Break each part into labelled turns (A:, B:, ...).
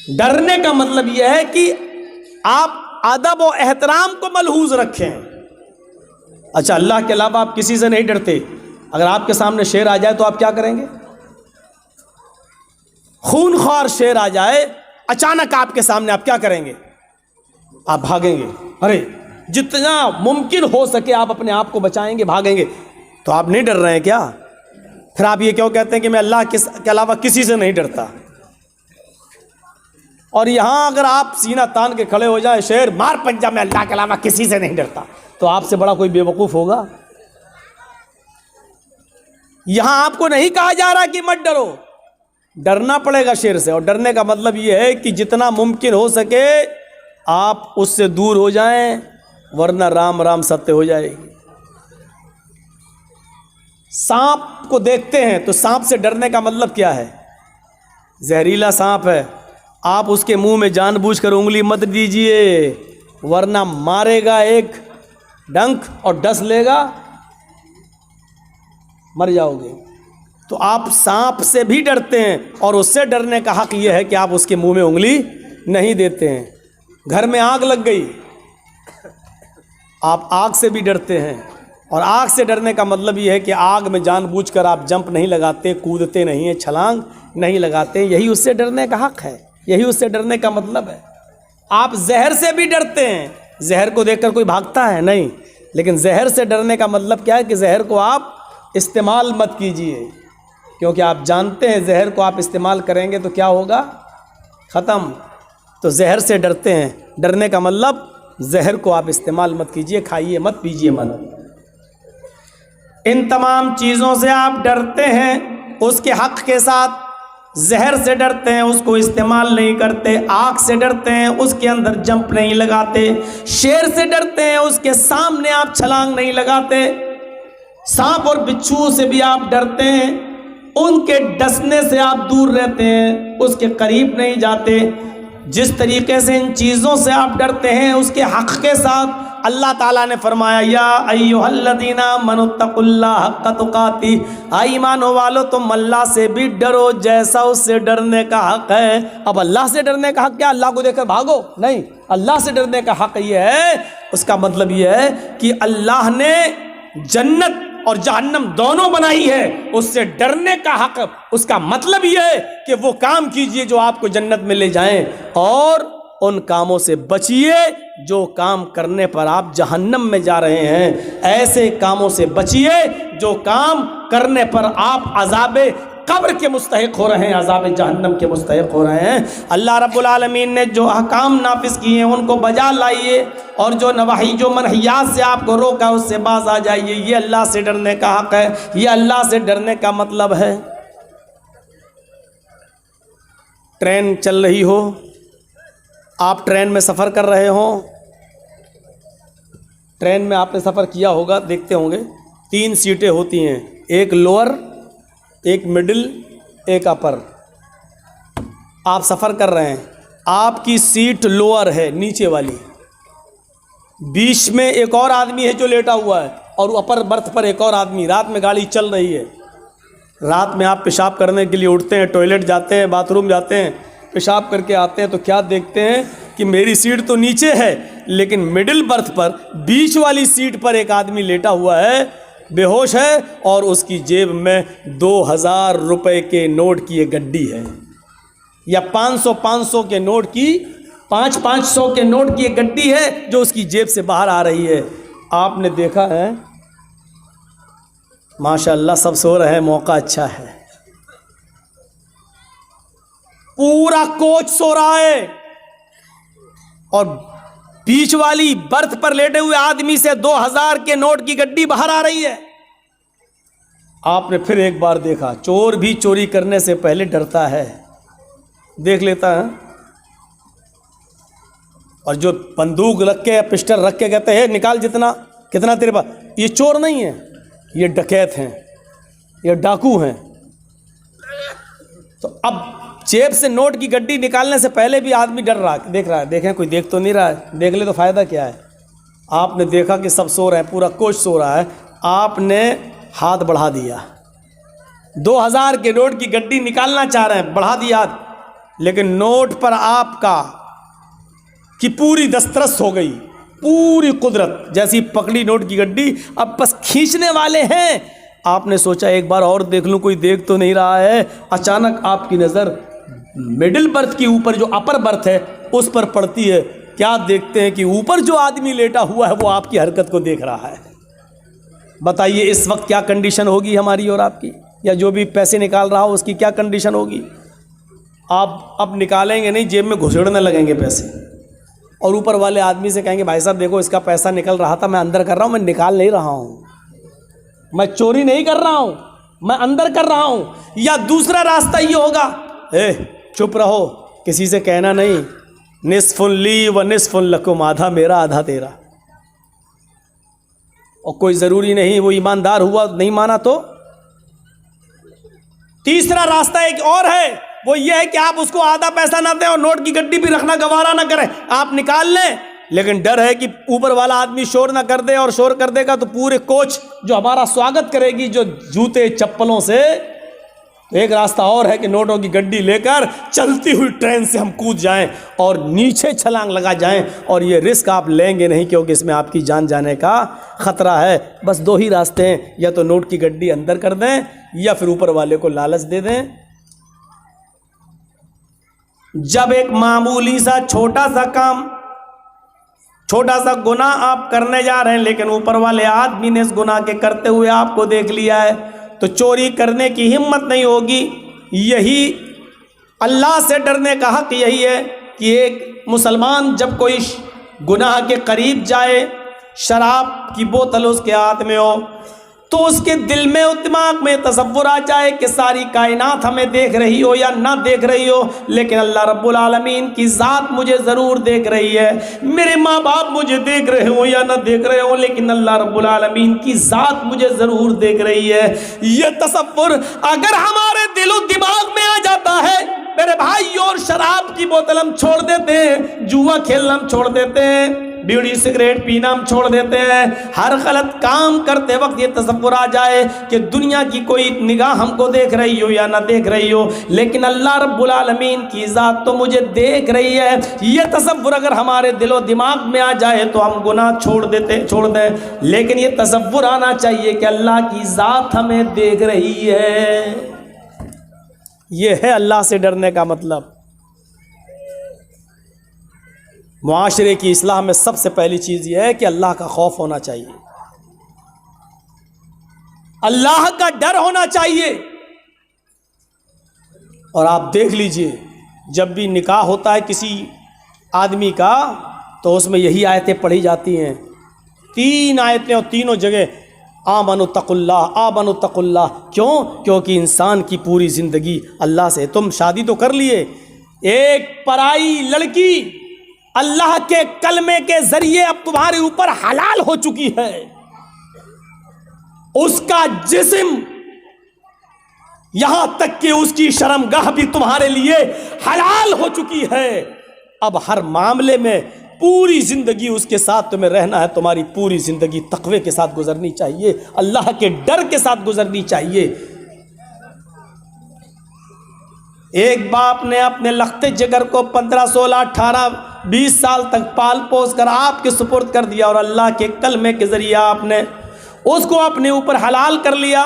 A: डरने का मतलब यह है कि आप अदब और एहतराम को मलहूज रखें। अच्छा, अल्लाह के अलावा आप किसी से नहीं डरते, अगर आपके सामने शेर आ जाए तो आप क्या करेंगे? खूनख्वार शेर आ जाए अचानक आपके सामने, आप क्या करेंगे? आप भागेंगे। अरे जितना मुमकिन हो सके आप अपने आप को बचाएंगे, भागेंगे। तो आप नहीं डर रहे हैं क्या? फिर आप ये क्यों कहते हैं कि मैं अल्लाह के अलावा किसी से नहीं डरता? और यहां अगर आप सीना तान के खड़े हो जाए, शेर मार पंजा, मैं अल्लाह के अलावा किसी से नहीं डरता, तो आपसे बड़ा कोई बेवकूफ होगा? यहां आपको नहीं कहा जा रहा कि मत डरो, डरना पड़ेगा शेर से। और डरने का मतलब यह है कि जितना मुमकिन हो सके आप उससे दूर हो जाएं, वरना राम राम सत्य हो जाएगी। सांप को देखते हैं तो सांप से डरने का मतलब क्या है? जहरीला सांप है, आप उसके मुंह में जानबूझकर उंगली मत दीजिए, वरना मारेगा एक डंक और डस लेगा, मर जाओगे। तो आप सांप से भी डरते हैं, और उससे डरने का हक यह है कि आप उसके मुंह में उंगली नहीं देते हैं। घर में आग लग गई, आप आग से भी डरते हैं, और आग से डरने का मतलब यह है कि आग में जानबूझकर आप जंप नहीं लगाते, कूदते नहीं हैं, छलांग नहीं लगाते। यही उससे डरने का हक है, यही उससे डरने का मतलब है। आप जहर से भी डरते हैं, जहर को देखकर कोई भागता है? नहीं। लेकिन जहर से डरने का मतलब क्या है कि जहर को आप इस्तेमाल मत कीजिए, क्योंकि आप जानते हैं जहर को आप इस्तेमाल करेंगे तो क्या होगा? ख़त्म। तो जहर से डरते हैं, डरने का मतलब जहर को आप इस्तेमाल मत कीजिए, खाइए मत, पीजिए मत। इन तमाम चीज़ों से आप डरते हैं, उसके हक़ के साथ। जहर से डरते हैं, उसको इस्तेमाल नहीं करते। आग से डरते हैं, उसके अंदर जंप नहीं लगाते। शेर से डरते हैं, उसके सामने आप छलांग नहीं लगाते। सांप और बिच्छू से भी आप डरते हैं, उनके डसने से आप दूर रहते हैं, उसके करीब नहीं जाते। जिस तरीके से इन चीज़ों से आप डरते हैं, उसके हक़ के साथ अल्लाह ताला ने फरमाया, या अय्युहल्लज़ीना आमनुत्तकुल्लाह हक़्क़ तुक़ाती, ईमानो वालो तुम अल्लाह से भी डरो जैसा उससे डरने का हक़ है। अब अल्लाह से डरने का हक़ क्या? अल्लाह को देखकर भागो? नहीं, अल्लाह से डरने का हक़ ये है, उसका मतलब ये है कि अल्लाह ने जन्नत और जहन्नम दोनों बनाई है, उससे डरने का हक़, उसका मतलब यह है कि वो काम कीजिए जो आपको जन्नत में ले जाएं, और उन कामों से बचिए जो काम करने पर आप जहन्नम में जा रहे हैं। ऐसे कामों से बचिए जो काम करने पर आप अज़ाबे कब्र के मुस्तहिक हो रहे हैं, अज़ाब जहन्नम के मुस्तहिक हो रहे हैं। अल्लाह रब्बुल आलमीन ने जो अहकाम नाफिज किए हैं उनको बजा लाइए, और जो नवाही, जो मनहियात से आपको रोका उससे बाज आ जाइए। ये अल्लाह से डरने का हक़ है, ये अल्लाह से डरने का मतलब है। ट्रेन चल रही हो, आप ट्रेन में सफ़र कर रहे हो, ट्रेन में आपने सफ़र किया होगा, देखते होंगे 3 सीटें होती हैं, एक लोअर, एक मिडिल, एक अपर। आप सफ़र कर रहे हैं, आपकी सीट लोअर है, नीचे वाली, बीच में एक और आदमी है जो लेटा हुआ है, और अपर बर्थ पर एक और आदमी। रात में गाड़ी चल रही है, रात में आप पेशाब करने के लिए उठते हैं, टॉयलेट जाते हैं, बाथरूम जाते हैं, पेशाब करके आते हैं, तो क्या देखते हैं कि मेरी सीट तो नीचे है, लेकिन मिडिल बर्थ पर, बीच वाली सीट पर एक आदमी लेटा हुआ है, बेहोश है, और उसकी जेब में 2000 रुपये के नोट की एक गड्डी है, या 500 के नोट की, 500 के नोट की एक गड्डी है जो उसकी जेब से बाहर आ रही है। आपने देखा है? माशाअल्लाह सब सो रहे हैं, मौका अच्छा है, पूरा कोच सो रहा है, और बीच वाली बर्थ पर लेटे हुए आदमी से 2000 के नोट की गड्डी बाहर आ रही है। आपने फिर एक बार देखा, चोर भी चोरी करने से पहले डरता है, देख लेता है, और जो बंदूक रख के, पिस्टल रख के कहते हैं निकाल जितना, कितना तेरे पास, ये चोर नहीं है, ये डकैत हैं, ये डाकू हैं। तो अब जेब से नोट की गड्डी निकालने से पहले भी आदमी डर रहा, देख रहा है, देखें कोई देख तो नहीं रहा है, देख ले तो फ़ायदा क्या है। आपने देखा कि सब सो रहे हैं, पूरा कोच सो रहा है, आपने हाथ बढ़ा दिया, 2000 के नोट की गड्डी निकालना चाह रहे हैं, बढ़ा दिया हाथ, लेकिन नोट पर आपका कि पूरी दस्तरस हो गई, पूरी कुदरत जैसी पकड़ी नोट की गड्डी, अब बस खींचने वाले हैं। आपने सोचा एक बार और देख लूं, कोई देख तो नहीं रहा है। अचानक आपकी नज़र मिडिल बर्थ के ऊपर जो अपर बर्थ है उस पर पड़ती है। क्या देखते हैं कि ऊपर जो आदमी लेटा हुआ है वो आपकी हरकत को देख रहा है। बताइए इस वक्त क्या कंडीशन होगी हमारी और आपकी, या जो भी पैसे निकाल रहा हो उसकी क्या कंडीशन होगी। आप अब निकालेंगे नहीं, जेब में घुसेड़ने लगेंगे पैसे, और ऊपर वाले आदमी से कहेंगे भाई साहब देखो इसका पैसा निकल रहा था, मैं अंदर कर रहा हूँ, मैं निकाल नहीं रहा हूँ, मैं चोरी नहीं कर रहा हूँ, मैं अंदर कर रहा हूँ। या दूसरा रास्ता ये होगा, चुप रहो, किसी से कहना नहीं, निस्फुन ली व निस्फुन लकुम, आधा मेरा आधा तेरा। और कोई ज़रूरी नहीं वो ईमानदार हुआ, नहीं माना तो। तीसरा रास्ता एक और है, वो ये है कि आप उसको आधा पैसा ना दें और नोट की गड्डी भी रखना गवारा ना करें, आप निकाल लें, लेकिन डर है कि ऊपर वाला आदमी शोर ना कर दे, और शोर कर देगा तो पूरे कोच जो हमारा स्वागत करेगी जो जूते चप्पलों से। तो एक रास्ता और है कि नोटों की गड्डी लेकर चलती हुई ट्रेन से हम कूद जाएं और नीचे छलांग लगा जाएं, और ये रिस्क आप लेंगे नहीं क्योंकि इसमें आपकी जान जाने का खतरा है। बस दो ही रास्ते हैं, या तो नोट की गड्डी अंदर कर दें या फिर ऊपर वाले को लालच दे दें। जब एक मामूली सा छोटा सा काम, छोटा सा गुनाह आप करने जा रहे हैं, लेकिन ऊपर वाले आदमी ने इस गुनाह के करते हुए आपको देख लिया है, तो चोरी करने की हिम्मत नहीं होगी। यही अल्लाह से डरने का हक यही है कि एक मुसलमान जब कोई गुनाह के करीब जाए, शराब की बोतल उसके हाथ में हो, तो उसके दिल में और दिमाग में तसव्वुर आ जाए कि सारी कायनात हमें देख रही हो या ना देख रही हो, लेकिन अल्लाह रब्बुल आलमीन की ज़ात मुझे ज़रूर देख रही है। मेरे माँ बाप मुझे देख रहे हो या ना देख रहे हो, लेकिन अल्लाह रब्बुल आलमीन की ज़ात मुझे ज़रूर देख रही है। ये तसव्वुर अगर हमारे दिलो दिमाग में आ जाता है मेरे भाई, और शराब की बोतल हम छोड़ देते हैं, जुआ खेलना हम छोड़ देते हैं, बीड़ी सिगरेट पीना हम छोड़ देते हैं, हर गलत काम करते वक्त ये तसव्वुर आ जाए कि दुनिया की कोई निगाह हमको देख रही हो या ना देख रही हो, लेकिन अल्लाह रब्बुल आलमीन की ज़ात तो मुझे देख रही है, ये तसव्वुर अगर हमारे दिलो दिमाग में आ जाए तो हम गुनाह छोड़ दें। लेकिन ये तसव्वुर आना चाहिए कि अल्लाह की ज़ात हमें देख रही है। ये है अल्लाह से डरने का मतलब। मुआशरे की इस्लाह में सबसे पहली चीज़ यह है कि अल्लाह का खौफ होना चाहिए, अल्लाह का डर होना चाहिए। और आप देख लीजिए जब भी निकाह होता है किसी आदमी का, तो उसमें यही आयतें पढ़ी जाती हैं, 3 आयतें, और तीनों जगह आमनु तकुल्लाह, आमनु तकुल्लाह। क्यों? क्योंकि इंसान की पूरी ज़िंदगी अल्लाह से। तुम शादी तो कर लिए, एक पराई लड़की अल्लाह के कलमे के जरिए अब तुम्हारे ऊपर हलाल हो चुकी है, उसका जिस्म, यहां तक कि उसकी शर्मगाह भी तुम्हारे लिए हलाल हो चुकी है। अब हर मामले में पूरी जिंदगी उसके साथ तुम्हें रहना है, तुम्हारी पूरी जिंदगी तकवे के साथ गुजरनी चाहिए, अल्लाह के डर के साथ गुजरनी चाहिए। एक बाप ने अपने लखते जिगर को 15, 16, 18, 20 साल तक पाल पोस कर आपके सुपुर्द कर दिया, और अल्लाह के कलमे के जरिए आपने उसको अपने ऊपर हलाल कर लिया।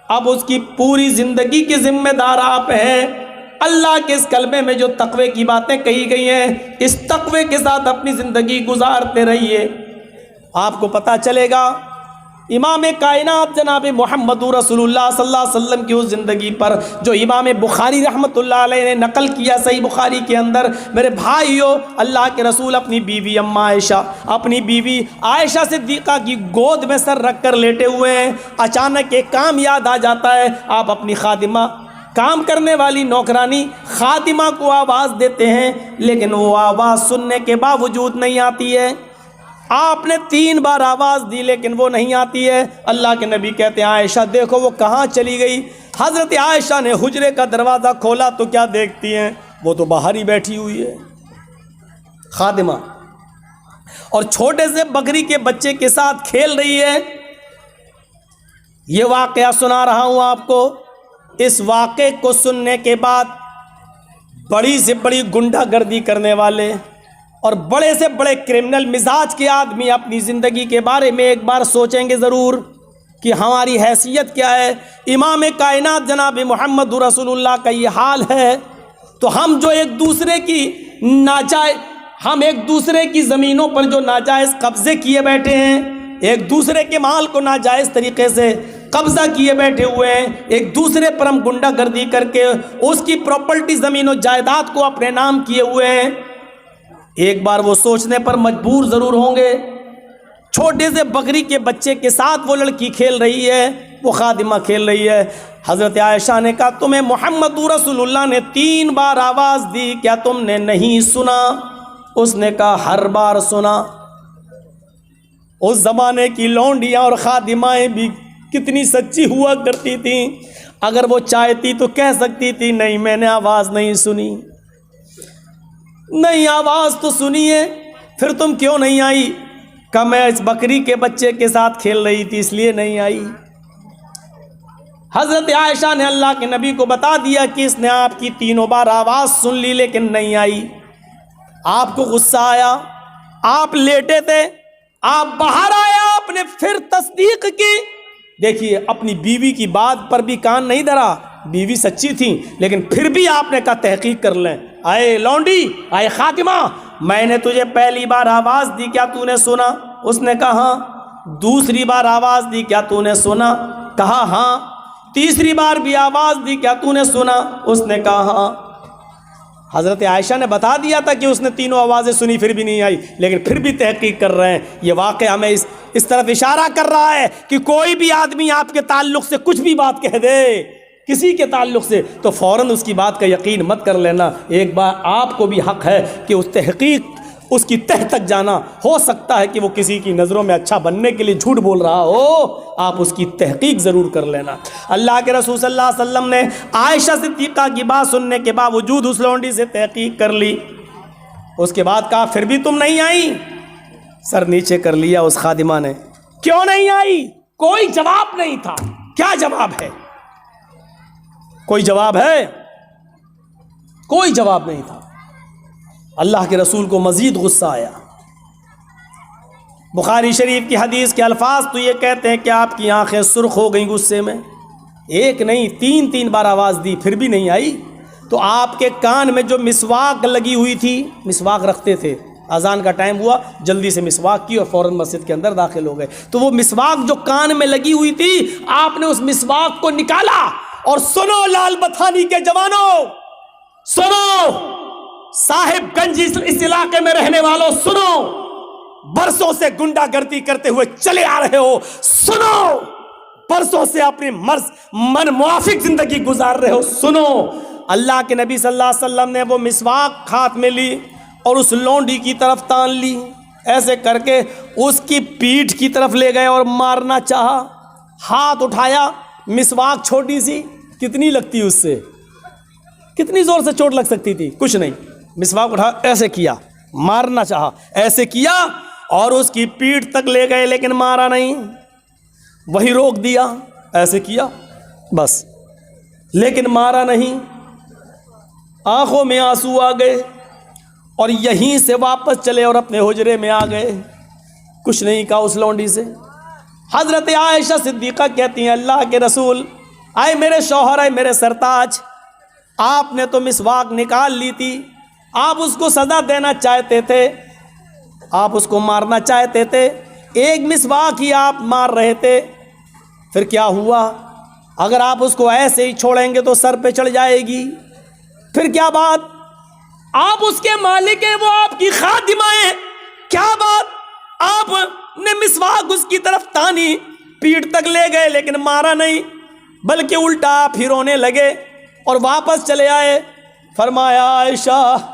A: अब उसकी पूरी जिंदगी के जिम्मेदार आप हैं। अल्लाह के इस कलमे में जो तकवे की बातें कही गई हैं, इस तकवे के साथ अपनी ज़िंदगी गुजारते रहिए। आपको पता चलेगा इमाम कायनात जनाब मोहम्मद रसूलुल्लाह सल्लल्लाहु अलैहि वसल्लम की उस ज़िंदगी पर जो इमाम बुखारी रहमतुल्लाह अलैह ने नकल किया सही बुखारी के अंदर। मेरे भाइयों, अल्लाह के रसूल अपनी बीवी अम्मा आयशा, अपनी बीवी आयशा सिद्दीक़ा की गोद में सर रख कर लेटे हुए हैं। अचानक एक काम याद आ जाता है। आप अपनी खादिमा, काम करने वाली नौकरानी खादिमा को आवाज़ देते हैं, लेकिन वो आवाज़ सुनने के बावजूद नहीं आती है। आपने 3 बार आवाज़ दी लेकिन वो नहीं आती है। अल्लाह के नबी कहते हैं आयशा देखो वो कहाँ चली गई। हज़रत आयशा ने हुजरे का दरवाज़ा खोला तो क्या देखती हैं, वो तो बाहर ही बैठी हुई है खादिमा, और छोटे से बकरी के बच्चे के साथ खेल रही है। ये वाक़या सुना रहा हूँ आपको। इस वाक़े को सुनने के बाद बड़ी से बड़ी गुंडागर्दी करने वाले और बड़े से बड़े क्रिमिनल मिजाज के आदमी अपनी ज़िंदगी के बारे में एक बार सोचेंगे ज़रूर कि हमारी हैसियत क्या है। इमाम कायनात जनाब मोहम्मद रसूलुल्लाह का ये हाल है, तो हम जो एक दूसरे की हम एक दूसरे की ज़मीनों पर जो नाजायज़ कब्ज़े किए बैठे हैं, एक दूसरे के माल को नाजायज़ तरीक़े से कब्ज़ा किए बैठे हुए हैं, एक दूसरे पर हम गुंडागर्दी करके उसकी प्रॉपर्टी ज़मीन और जायदाद को अपने नाम किए हुए हैं। एक बार वो सोचने पर मजबूर ज़रूर होंगे। छोटे से बकरी के बच्चे के साथ वो लड़की खेल रही है, वो खादिमा खेल रही है। हज़रत आयशा ने कहा, तुम्हें मोहम्मद रसूलुल्लाह ने 3 बार आवाज़ दी, क्या तुमने नहीं सुना? उसने कहा, हर बार सुना। उस ज़माने की लौंडियाँ और खादिमाएँ भी कितनी सच्ची हुआ करती थी। अगर वो चाहती तो कह सकती थी, नहीं मैंने आवाज़ नहीं सुनी। नहीं, आवाज़ तो सुनिए, फिर तुम क्यों नहीं आई? कहा, मैं इस बकरी के बच्चे के साथ खेल रही थी इसलिए नहीं आई। हज़रत आयशा ने अल्लाह के नबी को बता दिया कि इसने आपकी 3 बार आवाज़ सुन ली लेकिन नहीं आई। आपको गुस्सा आया, आप लेटे थे, आप बाहर आया, आपने फिर तस्दीक की। देखिए, अपनी बीवी की बात पर भी कान नहीं धरा, बीवी सच्ची थी लेकिन फिर भी आपने कहा तहकीक कर लें। आए लौंडी, आए खातिमा, मैंने तुझे पहली बार आवाज़ दी, क्या तूने सुना? उसने कहा हाँ। दूसरी बार आवाज़ दी, क्या तूने सुना? कहा हाँ। तीसरी बार भी आवाज़ दी, क्या तूने सुना? उसने कहा हाँ। हज़रत आयशा ने बता दिया था कि उसने 3 आवाज़ें सुनी फिर भी नहीं आई, लेकिन फिर भी तहकीक कर रहे हैं। ये वाक़या हमें इस तरफ इशारा कर रहा है कि कोई भी आदमी आपके ताल्लुक़ से कुछ भी बात कह दे, किसी के ताल्लुक़ से, तो फ़ौरन उसकी बात का यकीन मत कर लेना। एक बार आपको भी हक़ है कि उस तहकीक, उसकी तह तक जाना। हो सकता है कि वो किसी की नज़रों में अच्छा बनने के लिए झूठ बोल रहा हो, आप उसकी तहकीक ज़रूर कर लेना। अल्लाह के रसूल सल्लल्लाहु अलैहि वसल्लम ने आयशा सिद्दीक़ा की बात सुनने के बावजूद उस लौंडी से तहकीक कर ली। उसके बाद कहा, फिर भी तुम नहीं आई? सर नीचे कर लिया उस खादिमा ने। क्यों नहीं आई? कोई जवाब नहीं था। क्या जवाब है? कोई जवाब है? कोई जवाब नहीं था। अल्लाह के रसूल को मज़ीद गुस्सा आया। बुखारी शरीफ की हदीस के अल्फाज तो ये कहते हैं कि आपकी आंखें सुर्ख हो गई गुस्से में। एक नहीं, 3 बार आवाज़ दी फिर भी नहीं आई। तो आपके कान में जो मिसवाक लगी हुई थी, मिसवाक रखते थे, अजान का टाइम हुआ, जल्दी से मिसवाक की और फ़ौरन मस्जिद के अंदर दाखिल हो गए। तो वो मिसवाक जो कान में लगी हुई थी, आपने उस मिसवाक को निकाला और सुनो लाल बथानी के जवानों, सुनो साहिबगंज इस इलाके में रहने वालों, सुनो, बरसों से गुंडागर्दी करते हुए चले आ रहे हो, सुनो, बरसों से अपनी मन मुआफिक जिंदगी गुजार रहे हो, सुनो। अल्लाह के नबी सल्लल्लाहु अलैहि वसल्लम ने वो मिसवाक हाथ में ली और उस लौंडी की तरफ तान ली, ऐसे करके उसकी पीठ की तरफ ले गए और मारना चाहा। हाथ उठाया, मिसवाक छोटी सी, कितनी लगती उससे, कितनी जोर से चोट लग सकती थी? कुछ नहीं। मिसवाक उठा, ऐसे किया, मारना चाहा, ऐसे किया और उसकी पीठ तक ले गए लेकिन मारा नहीं। वही रोक दिया, ऐसे किया बस, लेकिन मारा नहीं। आंखों में आंसू आ गए और यहीं से वापस चले और अपने हुजरे में आ गए। कुछ नहीं कहा उस लौंडी से। हज़रत आयशा सिद्दीक़ा कहती हैं, अल्लाह के रसूल, आए मेरे शौहर, आए मेरे सरताज, आपने तो मिसवाक निकाल ली थी, आप उसको सज़ा देना चाहते थे, आप उसको मारना चाहते थे, एक मिसवाक ही आप मार रहे थे, फिर क्या हुआ? अगर आप उसको ऐसे ही छोड़ेंगे तो सर पे चढ़ जाएगी, फिर क्या बात? आप उसके मालिक हैं, वो आपकी खादिमा है, क्या बात? आपने मिसवाक उसकी तरफ तानी, पीठ तक ले गए लेकिन मारा नहीं, बल्कि उल्टा आप ही रोने लगे और वापस चले आए। फरमाया, आयशा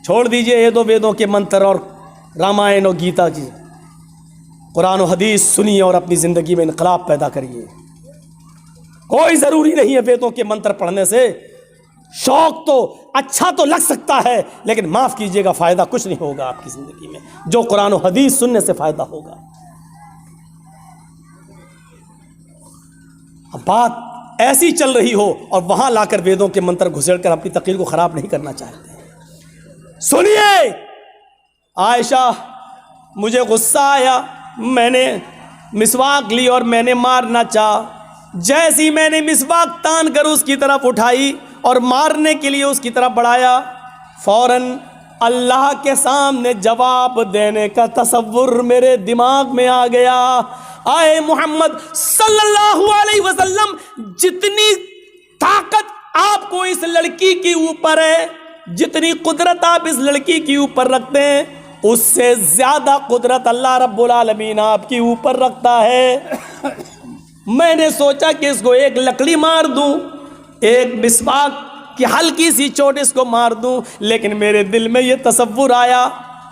A: छोड़ दीजिए ये दो वेदों के मंत्र और रामायण और गीता की, कुरान और हदीस सुनिए और अपनी ज़िंदगी में इनकलाब पैदा करिए। कोई ज़रूरी नहीं है वेदों के मंत्र पढ़ने से। शौक़ तो अच्छा तो लग सकता है, लेकिन माफ़ कीजिएगा, फ़ायदा कुछ नहीं होगा आपकी ज़िंदगी में, जो कुरान और हदीस सुनने से फ़ायदा होगा। बात ऐसी चल रही हो और वहाँ लाकर वेदों के मंत्र घुसेड़ कर अपनी तकरीर को ख़राब नहीं करना चाहते। सुनिए आयशा, मुझे गुस्सा आया, मैंने मिसवाक ली और मैंने मारना चाहा। जैसी मैंने मिसवाक तान कर उसकी तरफ उठाई और मारने के लिए उसकी तरफ बढ़ाया, फौरन अल्लाह के सामने जवाब देने का तसव्वुर मेरे दिमाग में आ गया। आए मोहम्मद सल्लल्लाहु अलैहि वसल्लम, जितनी ताकत आपको इस लड़की के ऊपर है, जितनी कुदरत आप इस लड़की के ऊपर रखते हैं, उससे ज्यादा कुदरत अल्लाह रब्बुल आलमीन आपके ऊपर रखता है। मैंने सोचा कि इसको एक लकड़ी मार दूं, एक मिसवाक की हल्की सी चोट इसको मार दूं, लेकिन मेरे दिल में ये तसव्वुर आया,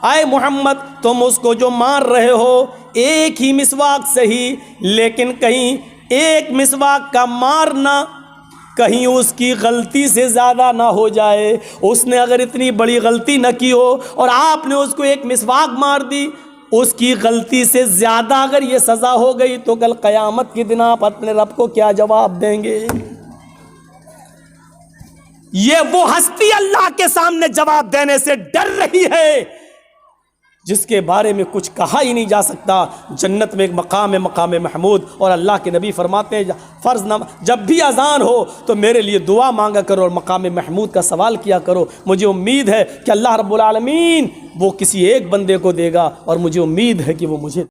A: आए मोहम्मद तुम उसको जो मार रहे हो एक ही मिसवाक सही, लेकिन कहीं एक मिसवाक का मारना कहीं उसकी गलती से ज़्यादा ना हो जाए। उसने अगर इतनी बड़ी गलती न की हो और आपने उसको एक मिसवाक मार दी, उसकी गलती से ज़्यादा अगर ये सज़ा हो गई तो कल क़यामत के दिन आप अपने रब को क्या जवाब देंगे? ये वो हस्ती अल्लाह के सामने जवाब देने से डर रही है जिसके बारे में कुछ कहा ही नहीं जा सकता। जन्नत में एक मकाम है, मकाम महमूद, और अल्लाह के नबी फरमाते हैं फ़र्ज़ नम जब भी अज़ान हो तो मेरे लिए दुआ मांगा करो और मकाम महमूद का सवाल किया करो। मुझे उम्मीद है कि अल्लाह रब्बुल आलमीन वो किसी एक बंदे को देगा और मुझे उम्मीद है कि वो मुझे